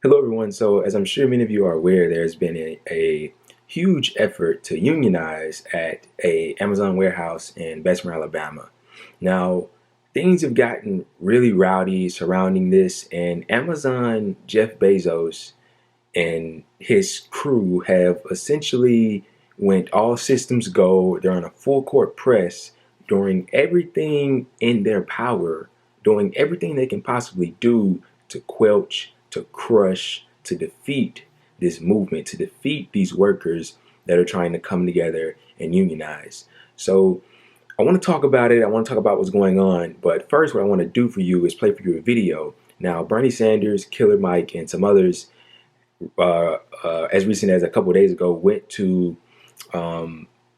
Hello, everyone. So, as I'm sure many of you are aware, there's been a huge effort to unionize at a Amazon warehouse in Bessemer, Alabama. Now, things have gotten really rowdy surrounding this, and Amazon Jeff Bezos and his crew have essentially went all systems go. They're on a full court press, doing everything in their power, doing everything they can possibly do to quelch, to crush, to defeat this movement, to defeat these workers that are trying to come together and unionize. So I want to talk about it. I want to talk about what's going on. But first, what I want to do for you is play for you a video. Now, Bernie Sanders, Killer Mike, and some others as recent as a couple of days ago, went to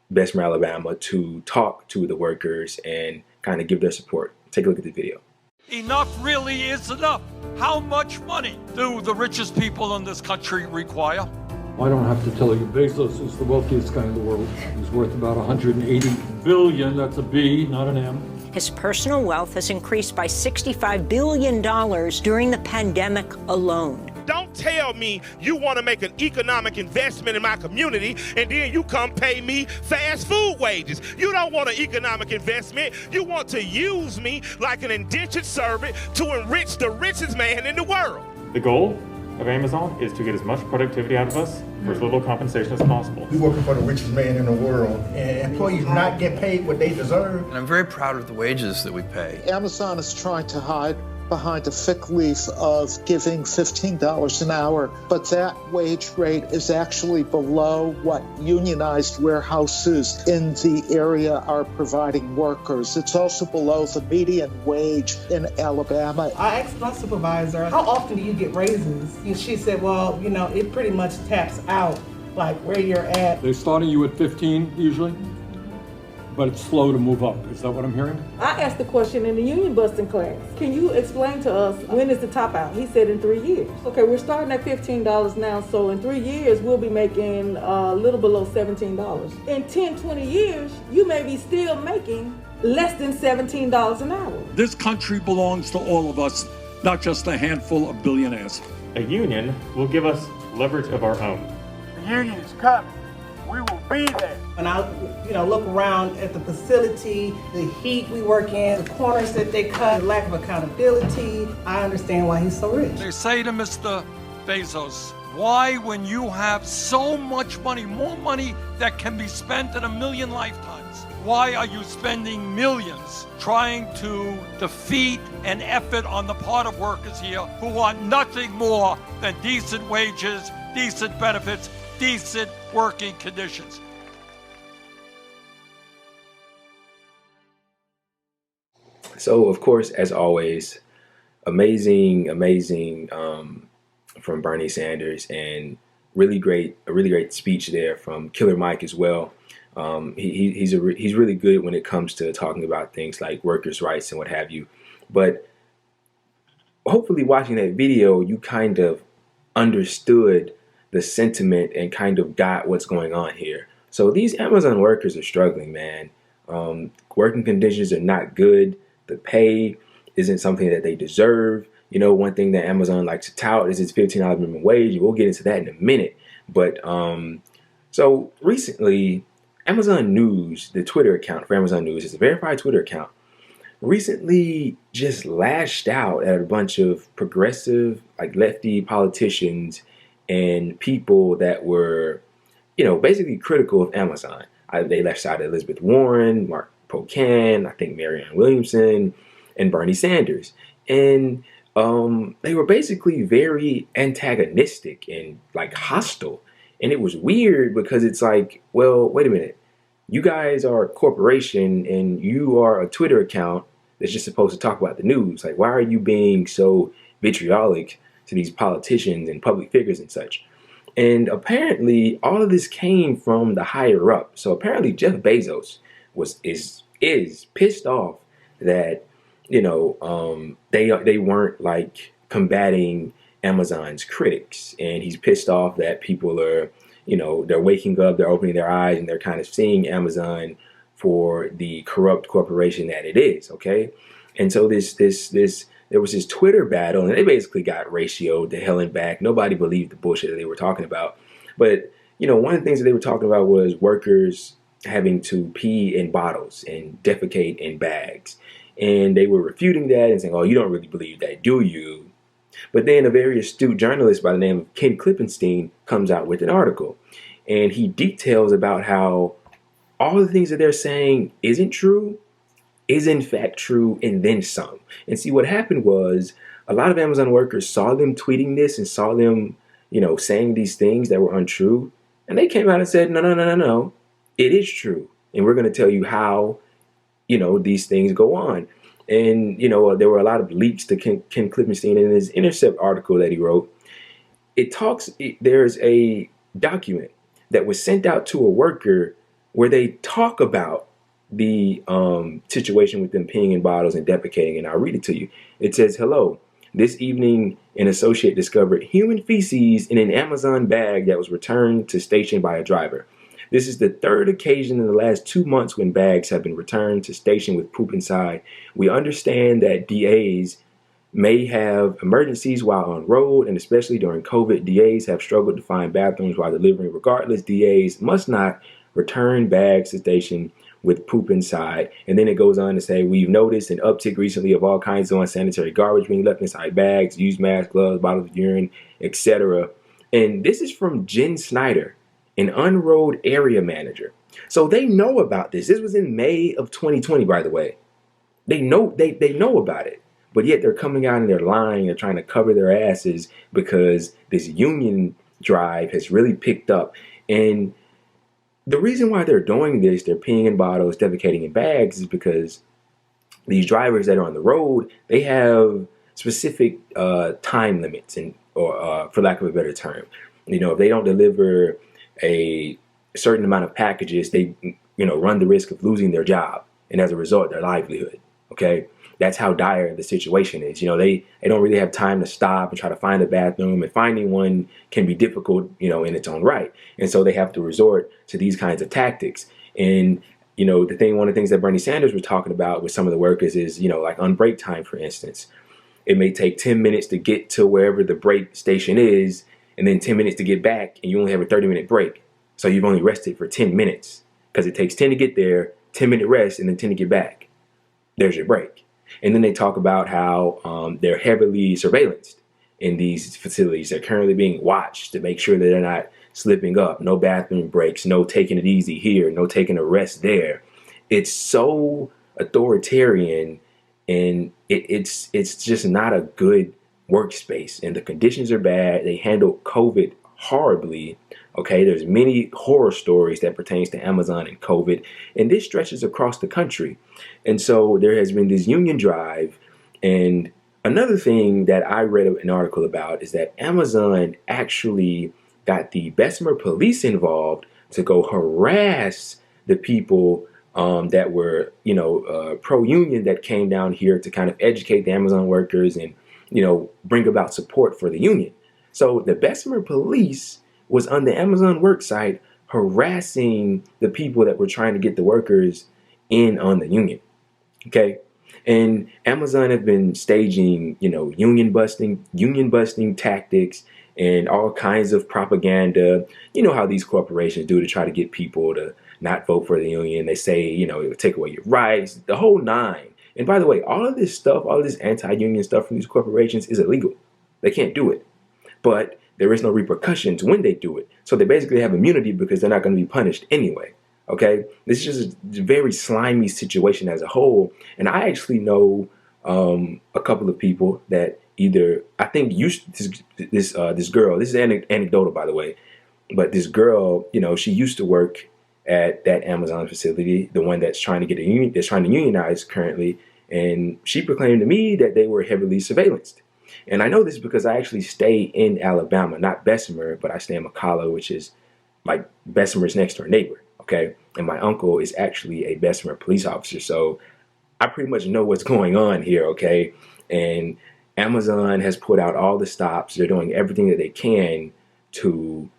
Bessemer, Alabama to talk to the workers and kind of give their support. Take a look at the video. Enough really is enough. How much money do the richest people in this country require? I don't have to tell you, Bezos is the wealthiest guy in the world. He's worth about 180 billion, that's a B, not an M. His personal wealth has increased by $65 billion during the pandemic alone. Don't tell me you want to make an economic investment in my community and then you come pay me fast food wages. You don't want an economic investment. You want to use me like an indentured servant to enrich the richest man in the world. The goal of Amazon is to get as much productivity out of us for as little compensation as possible. We're working for the richest man in the world, and employees not get paid what they deserve. And I'm very proud of the wages that we pay. Amazon is trying to hide behind a fig leaf of giving $15 an hour, but that wage rate is actually below what unionized warehouses in the area are providing workers. It's also below the median wage in Alabama. I asked my supervisor, how often do you get raises? And she said, well, it pretty much taps out like where you're at. They're starting you at 15 usually, but it's slow to move up. Is that what I'm hearing? I asked the question in the union busting class. Can you explain to us when is the top out? He said in 3 years. Okay, we're starting at $15 now, so in 3 years we'll be making a little below $17. In 10, 20 years, you may be still making less than $17 an hour. This country belongs to all of us, not just a handful of billionaires. A union will give us leverage of our own. The union is coming. We will be there. When I, look around at the facility, the heat we work in, the corners that they cut, the lack of accountability, I understand why he's so rich. They say to Mr. Bezos, why, when you have so much money, more money that can be spent in a million lifetimes, why are you spending millions trying to defeat an effort on the part of workers here who want nothing more than decent wages, decent benefits, decent working conditions? So, of course, as always, amazing from Bernie Sanders, and a really great speech there from Killer Mike as well. He's really good when it comes to talking about things like workers' rights and what have you. But hopefully, watching that video, you kind of understood the sentiment and kind of got what's going on here. So these Amazon workers are struggling, man. Working conditions are not good. The pay isn't something that they deserve. One thing that Amazon likes to tout is its $15 minimum wage. We'll get into that in a minute. But so recently, Amazon News, the Twitter account for Amazon News, is a verified Twitter account, recently just lashed out at a bunch of progressive, like lefty politicians and people that were, basically critical of Amazon. They lashed out at Elizabeth Warren, Mark Pocan, I think Marianne Williamson, and Bernie Sanders. And they were basically very antagonistic and like hostile. And it was weird because it's like, well, wait a minute. You guys are a corporation and you are a Twitter account that's just supposed to talk about the news. Like, why are you being so vitriolic to these politicians and public figures and such? And apparently all of this came from the higher up. So apparently Jeff Bezos is pissed off that, they weren't like combating Amazon's critics. And he's pissed off that people are, they're waking up, they're opening their eyes, and they're kind of seeing Amazon for the corrupt corporation that it is. Okay. And so this there was this Twitter battle, and they basically got ratioed to hell and back. Nobody believed the bullshit that they were talking about. But, one of the things that they were talking about was workers having to pee in bottles and defecate in bags. And they were refuting that and saying, oh, you don't really believe that, do you? But then a very astute journalist by the name of Ken Klippenstein comes out with an article. And he details about how all the things that they're saying isn't true, is in fact true, and then some. And see, what happened was a lot of Amazon workers saw them tweeting this and saw them, saying these things that were untrue. And they came out and said, no, it is true. And we're going to tell you how, these things go on. And, there were a lot of leaks to Ken Klippenstein in his Intercept article that he wrote. There's a document that was sent out to a worker where they talk about the situation with them peeing in bottles and defecating. And I'll read it to you. It says, hello, this evening an associate discovered human feces in an Amazon bag that was returned to station by a driver. This is the third occasion in the last 2 months when bags have been returned to station with poop inside. We understand that DAs may have emergencies while on road, and especially during COVID, DAs have struggled to find bathrooms while delivering. Regardless, DAs must not return bags to station with poop inside. And then it goes on to say, we've noticed an uptick recently of all kinds of unsanitary garbage being left inside bags, used masks, gloves, bottles of urine, etc. And this is from Jen Snyder, an Unroad area manager. So they know about this. This was in May of 2020, by the way. They know about it. But yet they're coming out and they're lying. They're trying to cover their asses because this union drive has really picked up. And the reason why they're doing this, they're peeing in bottles, defecating in bags, is because these drivers that are on the road, they have specific time limits, or for lack of a better term. If they don't deliver a certain amount of packages, they run the risk of losing their job, and as a result, their livelihood. Okay, that's how dire the situation is. They don't really have time to stop and try to find a bathroom, and finding one can be difficult, in its own right. And so they have to resort to these kinds of tactics. And one of the things that Bernie Sanders was talking about with some of the workers is, like on break time, for instance, it may take 10 minutes to get to wherever the break station is, and then 10 minutes to get back, and you only have a 30-minute break. So you've only rested for 10 minutes because it takes 10 to get there, 10-minute rest, and then 10 to get back. There's your break. And then they talk about how they're heavily surveillanced in these facilities. They're currently being watched to make sure that they're not slipping up. No bathroom breaks, no taking it easy here, no taking a rest there. It's so authoritarian, and it's just not a good workspace. And the conditions are bad. They handle COVID horribly. Okay, there's many horror stories that pertains to Amazon and COVID, and this stretches across the country. And so there has been this union drive. And another thing that I read an article about is that Amazon actually got the Bessemer police involved to go harass the people that were, pro-union, that came down here to kind of educate the Amazon workers and, bring about support for the union. So the Bessemer police was on the Amazon work site harassing the people that were trying to get the workers in on the union. Okay. And Amazon have been staging, union busting tactics and all kinds of propaganda. You know how these corporations do to try to get people to not vote for the union. They say, it will take away your rights, the whole nine. And by the way, all of this stuff, all of this anti-union stuff from these corporations is illegal. They can't do it. But there is no repercussions when they do it. So they basically have immunity because they're not going to be punished anyway. Okay, this is just a very slimy situation as a whole. And I actually know a couple of people that either, I think this girl, this is anecdotal, by the way, but this girl, she used to work at that Amazon facility, the one that's trying to get a union, that's trying to unionize currently. And she proclaimed to me that they were heavily surveillanced. And I know this because I actually stay in Alabama, not Bessemer, but I stay in McCalla, which is like Bessemer's next door neighbor. Okay. And my uncle is actually a Bessemer police officer. So I pretty much know what's going on here. Okay. And Amazon has put out all the stops. They're doing everything that they can to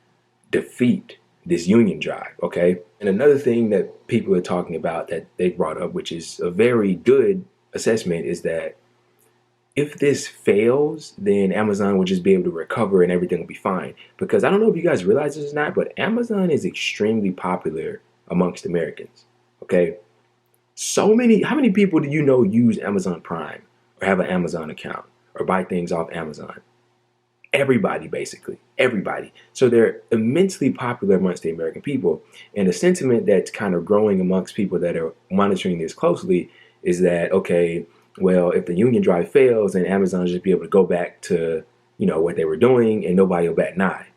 defeat this union drive. Okay. And another thing that people are talking about that they brought up, which is a very good assessment, is that if this fails, then Amazon will just be able to recover and everything will be fine. Because I don't know if you guys realize this or not, but Amazon is extremely popular amongst Americans. Okay. How many people do you know use Amazon Prime or have an Amazon account or buy things off Amazon? Everybody, basically. Everybody. So they're immensely popular amongst the American people. And the sentiment that's kind of growing amongst people that are monitoring this closely is that, okay, well, if the union drive fails, then Amazon will just be able to go back to, what they were doing and nobody will bat an eye.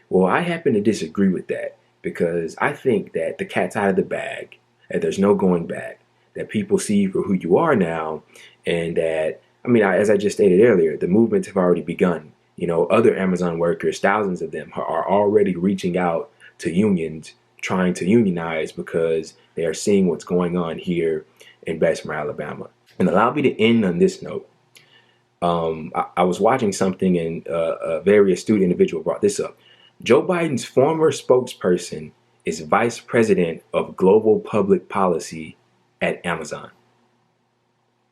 Well, I happen to disagree with that because I think that the cat's out of the bag, that there's no going back, that people see you for who you are now, and that, as I just stated earlier, the movements have already begun. Other Amazon workers, thousands of them, are already reaching out to unions, trying to unionize because they are seeing what's going on here in Bessemer, Alabama. And allow me to end on this note. I was watching something and a very astute individual brought this up. Joe Biden's former spokesperson is vice president of global public policy at Amazon.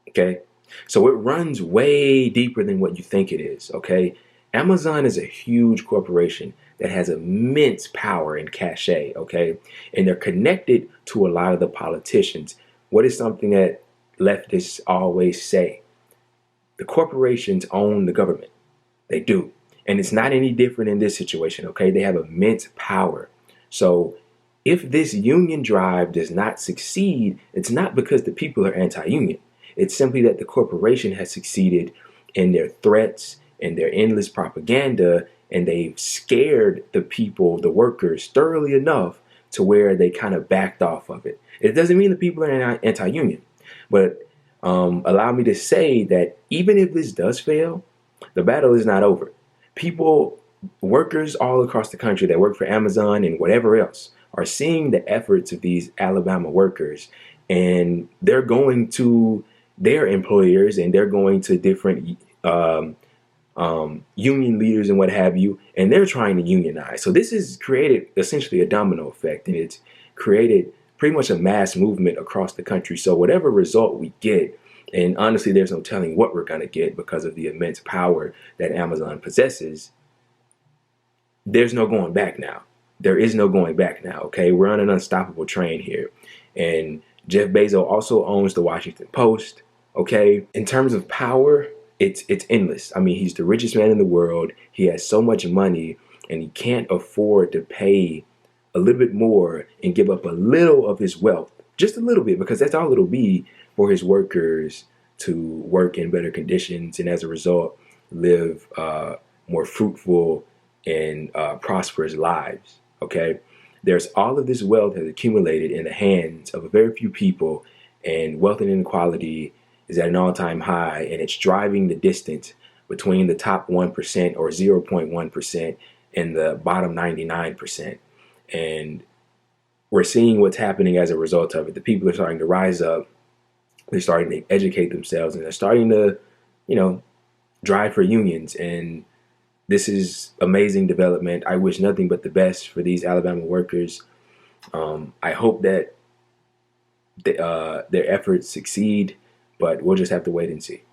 Okay? So it runs way deeper than what you think it is, okay? Amazon is a huge corporation that has immense power and cachet, okay? And they're connected to a lot of the politicians. What is something that leftists always say? The corporations own the government. They do. And it's not any different in this situation, okay? They have immense power. So if this union drive does not succeed, it's not because the people are anti-union. It's simply that the corporation has succeeded in their threats and their endless propaganda, and they've scared the people, the workers, thoroughly enough to where they kind of backed off of it. It doesn't mean the people are anti-union, but allow me to say that even if this does fail, the battle is not over. Workers all across the country that work for Amazon and whatever else are seeing the efforts of these Alabama workers, and they're going to their employers and they're going to different union leaders and what have you, and they're trying to unionize. So this has created essentially a domino effect, and it's created pretty much a mass movement across the country. So whatever result we get, and honestly, there's no telling what we're going to get because of the immense power that Amazon possesses, there's no going back now. There is no going back now, okay? We're on an unstoppable train here. And Jeff Bezos also owns the Washington Post, okay? In terms of power, it's endless. He's the richest man in the world. He has so much money, and he can't afford to pay a little bit more and give up a little of his wealth, just a little bit, because that's all it'll be for his workers to work in better conditions and as a result live more fruitful and prosperous lives. Okay, there's all of this wealth has accumulated in the hands of a very few people, and wealth and inequality is at an all-time high, and it's driving the distance between the top 1% or 0.1% and the bottom 99%. And we're seeing what's happening as a result of it. The people are starting to rise up. They're starting to educate themselves, and they're starting to, drive for unions. And this is amazing development. I wish nothing but the best for these Alabama workers. I hope that their efforts succeed, but we'll just have to wait and see.